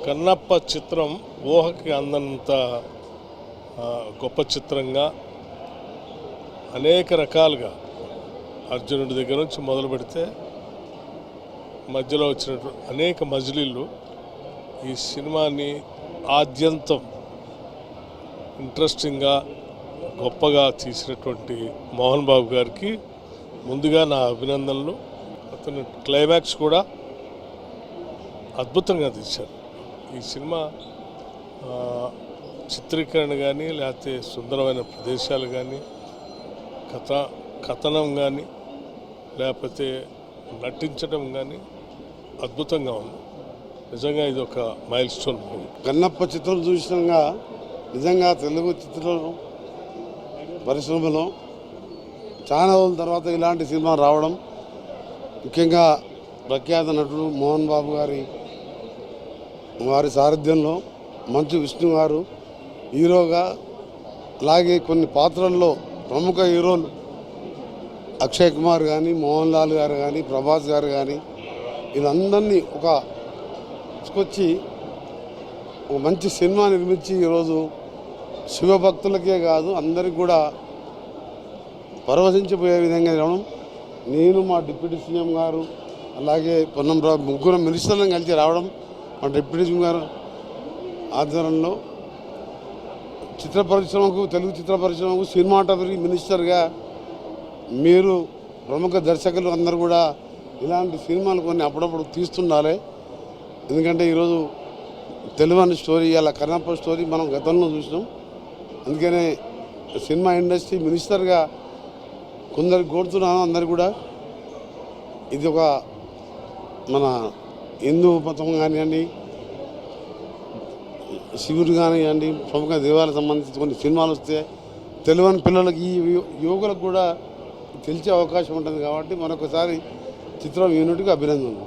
కన్నప్ప చిత్రం ఊహకి అందనంత గొప్ప చిత్రంగా అనేక రకాలుగా అర్జునుడి దగ్గర నుంచి మొదలు పెడితే మధ్యలో వచ్చినటువంటి అనేక మజిలీలు ఈ సినిమాని ఆద్యంతం ఇంట్రెస్టింగ్గా గొప్పగా తీసినటువంటి మోహన్ బాబు గారికి ముందుగా నా అభినందనలు. అతను క్లైమాక్స్ కూడా అద్భుతంగా తీశారు. ఈ సినిమా చిత్రీకరణ కానీ లేకపోతే సుందరమైన ప్రదేశాలు కానీ కథనం కానీ లేకపోతే నటించడం కానీ అద్భుతంగా ఉంది. నిజంగా ఇది ఒక మైల్ స్టోన్ మూవీ. కన్నప్ప చిత్రం చూసినాక నిజంగా తెలుగు చిత్ర పరిశ్రమలో చాలా రోజుల తర్వాత ఇలాంటి సినిమా రావడం, ముఖ్యంగా ప్రఖ్యాత నటుడు మోహన్ బాబు వారి సారథ్యంలో మంచు విష్ణు గారు హీరోగా, అలాగే కొన్ని పాత్రల్లో ప్రముఖ హీరోలు అక్షయ్ కుమార్ కానీ, మోహన్ లాల్ గారు కానీ, ప్రభాస్ గారు కానీ వీళ్ళందరినీ తీసుకొచ్చి ఒక మంచి సినిమా నిర్మించి ఈరోజు శివభక్తులకే కాదు అందరికి కూడా పరవశించిపోయే విధంగా రావడం, నేను మా డిప్యూటీ సీఎం గారు అలాగే పొన్నంరావు ముగ్గురు మినిస్టర్లను కలిసి రావడం, మా డిప్యూటీ సీఎం గారు ఆధ్వర్యంలో చిత్ర పరిశ్రమకు, తెలుగు చిత్ర పరిశ్రమకు సినిమాటోగ్రఫీ మినిస్టర్గా మీరు ప్రముఖ దర్శకులు అందరూ కూడా ఇలాంటి సినిమాలు కొన్ని అప్పుడప్పుడు తీస్తుండాలి. ఎందుకంటే ఈరోజు తెలుగు స్టోరీ, అలా కన్నప్ప స్టోరీ మనం గతంలో చూసినాం. అందుకనే సినిమా ఇండస్ట్రీ మినిస్టర్గా కొందరికి కోరుతున్నాను, అందరు కూడా ఇది ఒక మన హిందూ మతం కానివ్వండి, శివుడు కానివ్వండి, ప్రముఖ దేవాలకు సంబంధించి కొన్ని సినిమాలు వస్తే తెలుగు పిల్లలకి, ఈ యువకులకు కూడా తెలిసే అవకాశం ఉంటుంది. కాబట్టి మరొకసారి చిత్రం యూనిట్కి అభినందనలు.